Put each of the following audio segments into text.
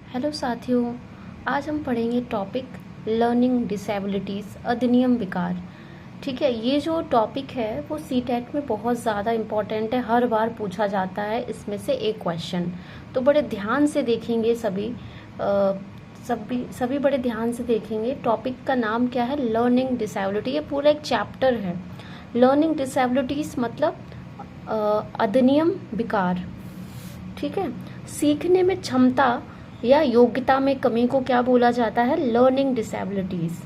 Hello साथियों, आज हम पढ़ेंगे टॉपिक लर्निंग डिसेबिलिटीज़ अधिनियम विकार। ठीक है, ये जो टॉपिक है वो सीटेट में बहुत ज़्यादा इम्पोर्टेंट है, हर बार पूछा जाता है इसमें से एक क्वेश्चन। तो बड़े ध्यान से देखेंगे सभी बड़े ध्यान से देखेंगे। टॉपिक का नाम क्या है? Learning disability. ये पूरा एक चैप्टर है। लर्निंग डिसेबिलिटीज़ मतलब अधिनियम विकार। ठीक है, सीखने में क्षमता या योग्यता में कमी को क्या बोला जाता है? Learning disabilities.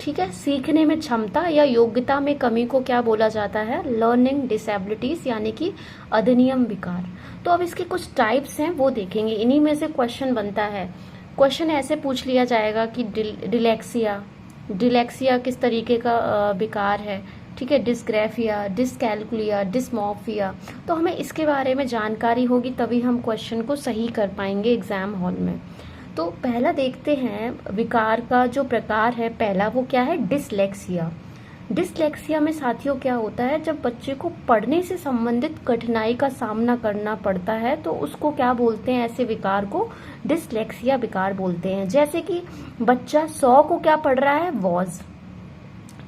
ठीक है, सीखने में क्षमता या योग्यता में कमी को क्या बोला जाता है? लर्निंग डिसेबिलिटीज, यानी कि अधिनियम विकार। तो अब इसके कुछ टाइप्स हैं वो देखेंगे, इन्हीं में से क्वेश्चन बनता है। क्वेश्चन ऐसे पूछ लिया जाएगा कि डिलेक्सिया किस तरीके का विकार है? ठीक है, डिस्ग्राफिया, डिसकैल्कुलिया, डिस्मॉर्फिया। तो हमें इसके बारे में जानकारी होगी तभी हम क्वेश्चन को सही कर पाएंगे एग्जाम हॉल में। तो पहला देखते हैं, विकार का जो प्रकार है पहला वो क्या है? डिसलेक्सिया। डिसलेक्सिया में साथियों क्या होता है? जब बच्चे को पढ़ने से संबंधित कठिनाई का सामना करना पड़ता है तो उसको क्या बोलते हैं? ऐसे विकार को डिसलेक्सिया विकार बोलते हैं। जैसे कि बच्चा 100 को क्या पढ़ रहा है? वॉज।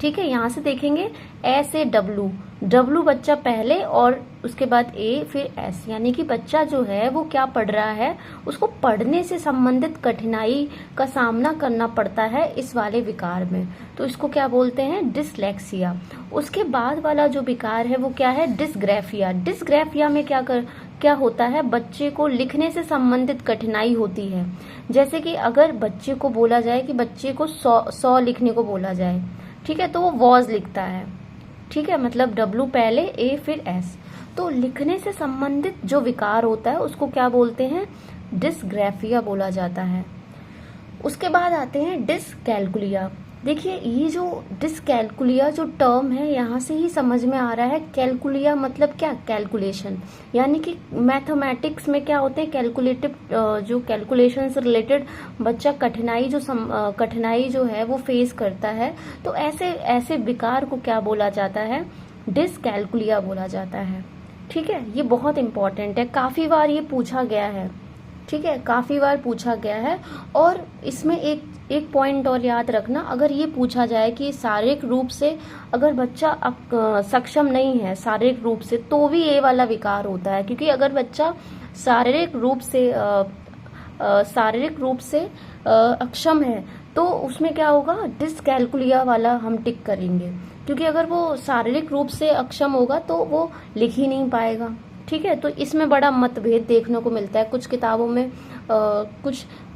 ठीक है, यहाँ से देखेंगे ए से डब्लू बच्चा पहले और उसके बाद ए फिर एस, यानी कि बच्चा जो है वो क्या पढ़ रहा है? उसको पढ़ने से संबंधित कठिनाई का सामना करना पड़ता है इस वाले विकार में। तो इसको क्या बोलते हैं? डिसलेक्सिया। उसके बाद वाला जो विकार है वो क्या है? डिसग्राफिया। डिसग्राफिया में क्या होता है? बच्चे को लिखने से संबंधित कठिनाई होती है। जैसे कि अगर बच्चे को बोला जाए कि बच्चे को 100 लिखने को बोला जाए, ठीक है, तो वो वॉज लिखता है। ठीक है, मतलब डब्लू पहले ए फिर एस। तो लिखने से संबंधित जो विकार होता है उसको क्या बोलते हैं? डिसग्राफिया बोला जाता है। उसके बाद आते हैं डिसकैल्कुलिया। देखिए, ये जो डिसकैल्कुलिया जो टर्म है यहाँ से ही समझ में आ रहा है। कैलकुलिया मतलब क्या? कैलकुलेशन, यानी कि मैथमेटिक्स में क्या होते हैं? कैलकुलेटिव, जो कैलकुलेशन से रिलेटेड बच्चा कठिनाई जो है वो फेस करता है। तो ऐसे विकार को क्या बोला जाता है? डिसकैल्कुलिया बोला जाता है। ठीक है, ये बहुत इंपॉर्टेंट है, काफी बार ये पूछा गया है। ठीक है, काफी बार पूछा गया है। और इसमें एक पॉइंट और याद रखना, अगर ये पूछा जाए कि शारीरिक रूप से अगर बच्चा सक्षम नहीं है शारीरिक रूप से, तो भी ये वाला विकार होता है। क्योंकि अगर बच्चा शारीरिक रूप से अक्षम है तो उसमें क्या होगा? डिसकैल्कुलिया वाला हम टिक करेंगे। क्योंकि अगर वो शारीरिक रूप से अक्षम होगा तो वो लिख ही नहीं पाएगा। ठीक है, तो इसमें बड़ा मतभेद देखने को मिलता है। कुछ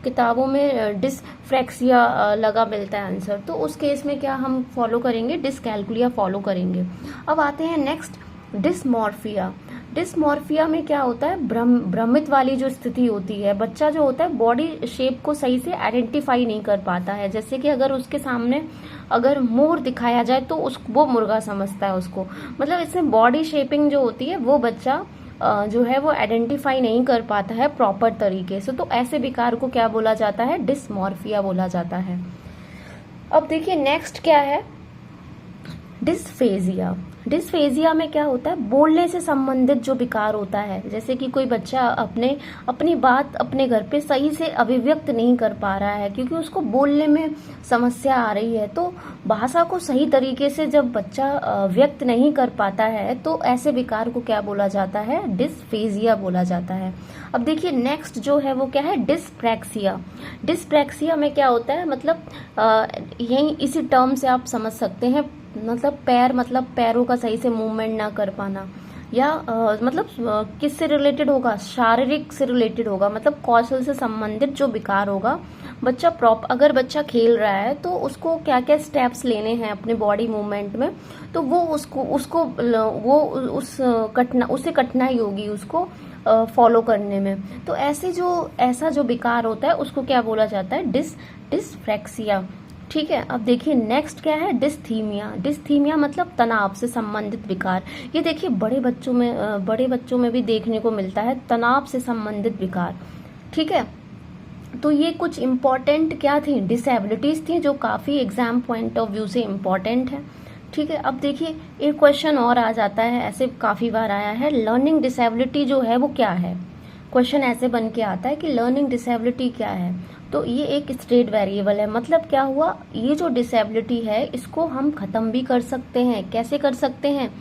किताबों में डिसफ्रैक्सिया लगा मिलता है आंसर, तो उस केस में क्या हम फॉलो करेंगे? डिसकैल्कुलिया फॉलो करेंगे। अब आते हैं नेक्स्ट, डिसमॉर्फिया। डिसमॉर्फिया में क्या होता है? भ्रमित वाली जो स्थिति होती है, बच्चा जो होता है बॉडी शेप को सही से आइडेंटिफाई नहीं कर पाता है। जैसे कि अगर उसके सामने अगर मोर दिखाया जाए तो वो मुर्गा समझता है उसको। मतलब इसमें बॉडी शेपिंग जो होती है वो बच्चा जो है वो आइडेंटिफाई नहीं कर पाता है प्रॉपर तरीके से। तो ऐसे विकार को क्या बोला जाता है? डिसमॉर्फिया बोला जाता है। अब देखिए नेक्स्ट क्या है? डिस्फेजिया। डिस्फेजिया में क्या होता है? बोलने से संबंधित जो विकार होता है। जैसे कि कोई बच्चा अपनी बात अपने घर पे सही से अभिव्यक्त नहीं कर पा रहा है क्योंकि उसको बोलने में समस्या आ रही है। तो भाषा को सही तरीके से जब बच्चा व्यक्त नहीं कर पाता है तो ऐसे विकार को क्या बोला जाता है? डिस्फेजिया बोला जाता है। अब देखिए नेक्स्ट जो है वो क्या है? डिस्प्रैक्सिया। डिस्प्रैक्सिया में क्या होता है? मतलब यही इसी टर्म से आप समझ सकते हैं। मतलब पैरों का सही से मूवमेंट ना कर पाना, या किससे रिलेटेड होगा? शारीरिक से रिलेटेड होगा, मतलब कौशल से संबंधित जो विकार होगा। अगर बच्चा खेल रहा है तो उसको क्या क्या स्टेप्स लेने हैं अपने बॉडी मूवमेंट में, तो वो उससे कठिनाई होगी उसको फॉलो करने में। तो ऐसा जो विकार होता है उसको क्या बोला जाता है? डिस्फ्रैक्सिया। ठीक है, अब देखिए नेक्स्ट क्या है? डिस्थीमिया। डिस्थीमिया मतलब तनाव से संबंधित विकार। ये देखिए बड़े बच्चों में भी देखने को मिलता है तनाव से संबंधित विकार। ठीक है, तो ये कुछ इम्पोर्टेंट क्या थी? डिसेबिलिटीज थी जो काफी एग्जाम पॉइंट ऑफ व्यू से इम्पोर्टेंट है। ठीक है, अब देखिए एक क्वेश्चन और आ जाता है, ऐसे काफी बार आया है। लर्निंग डिसेबिलिटी जो है वो क्या है? क्वेश्चन ऐसे बन के आता है कि लर्निंग डिसेबिलिटी क्या है, तो ये एक स्टेट वेरिएबल है। मतलब क्या हुआ, ये जो डिसेबिलिटी है इसको हम ख़त्म भी कर सकते हैं। कैसे कर सकते हैं?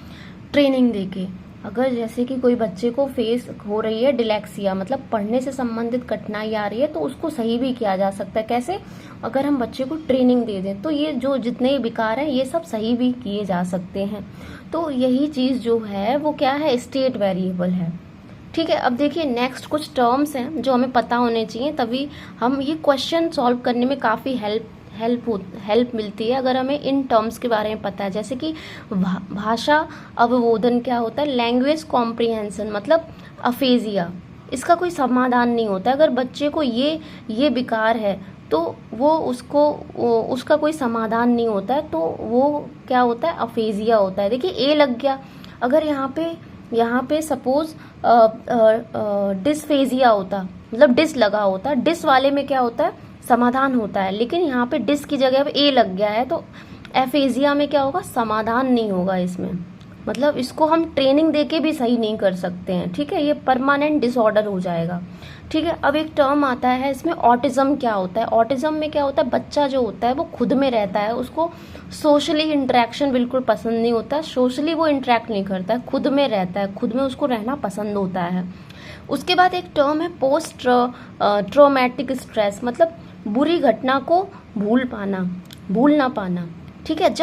ट्रेनिंग देके। अगर जैसे कि कोई बच्चे को फेस हो रही है डिलेक्सिया, मतलब पढ़ने से संबंधित कठिनाई आ रही है, तो उसको सही भी किया जा सकता है। कैसे? अगर हम बच्चे को ट्रेनिंग दे दें तो ये जो जितने विकार हैं ये सब सही भी किए जा सकते हैं। तो यही चीज़ जो है वो क्या है, स्टेट वेरिएबल है। ठीक है, अब देखिए नेक्स्ट कुछ टर्म्स हैं जो हमें पता होने चाहिए, तभी हम ये क्वेश्चन सॉल्व करने में काफ़ी हेल्प मिलती है अगर हमें इन टर्म्स के बारे में पता है। जैसे कि भाषा अवबोधन क्या होता है, लैंग्वेज कॉम्प्रिहेंशन, मतलब अफेजिया, इसका कोई समाधान नहीं होता। अगर बच्चे को ये विकार है तो उसका कोई समाधान नहीं होता है, तो वो क्या होता है, अफेजिया होता है। देखिए ए लग गया, अगर यहाँ पे सपोज डिसफेजिया होता, मतलब डिस लगा होता, डिस वाले में क्या होता है, समाधान होता है, लेकिन यहाँ पे डिस की जगह पे ए लग गया है, तो एफेजिया में क्या होगा, समाधान नहीं होगा इसमें। मतलब इसको हम ट्रेनिंग देके भी सही नहीं कर सकते हैं। ठीक है, ये परमानेंट डिसऑर्डर हो जाएगा। ठीक है, अब एक टर्म आता है इसमें, ऑटिज्म क्या होता है। ऑटिज्म में क्या होता है, बच्चा जो होता है वो खुद में रहता है, उसको सोशली इंटरेक्शन बिल्कुल पसंद नहीं होता, सोशली वो इंटरेक्ट नहीं करता है, खुद में रहता है, खुद में उसको रहना पसंद होता है। उसके बाद एक टर्म है पोस्ट ट्रॉमेटिक स्ट्रेस, मतलब बुरी घटना को भूल ना पाना। ठीक है,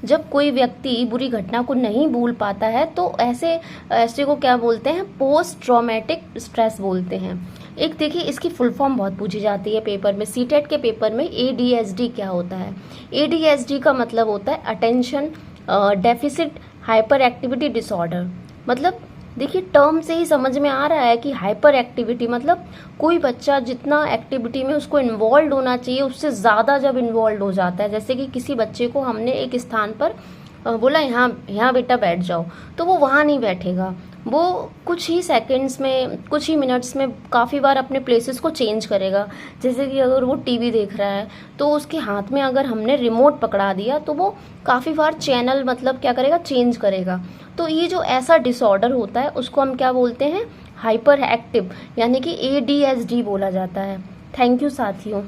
जब कोई व्यक्ति बुरी घटना को नहीं भूल पाता है तो ऐसे को क्या बोलते हैं, पोस्ट ट्रॉमेटिक स्ट्रेस बोलते हैं। एक देखिए इसकी फुल फॉर्म बहुत पूछी जाती है पेपर में, सीटेट के पेपर में। ADHD क्या होता है? ADHD का मतलब होता है attention deficit hyper activity disorder. मतलब देखिए टर्म से ही समझ में आ रहा है कि हाइपर एक्टिविटी मतलब कोई बच्चा जितना एक्टिविटी में उसको इन्वॉल्व होना चाहिए उससे ज़्यादा जब इन्वॉल्व हो जाता है। जैसे कि किसी बच्चे को हमने एक स्थान पर बोला यहाँ बेटा बैठ जाओ, तो वो वहाँ नहीं बैठेगा, वो कुछ ही सेकंड्स में, कुछ ही मिनट्स में काफ़ी बार अपने प्लेसेस को चेंज करेगा। जैसे कि अगर वो टीवी देख रहा है तो उसके हाथ में अगर हमने रिमोट पकड़ा दिया तो वो काफ़ी बार चैनल मतलब क्या करेगा, चेंज करेगा। तो ये जो ऐसा डिसऑर्डर होता है उसको हम क्या बोलते हैं, हाइपर एक्टिव, यानी कि ADHD बोला जाता है। थैंक यू साथियों।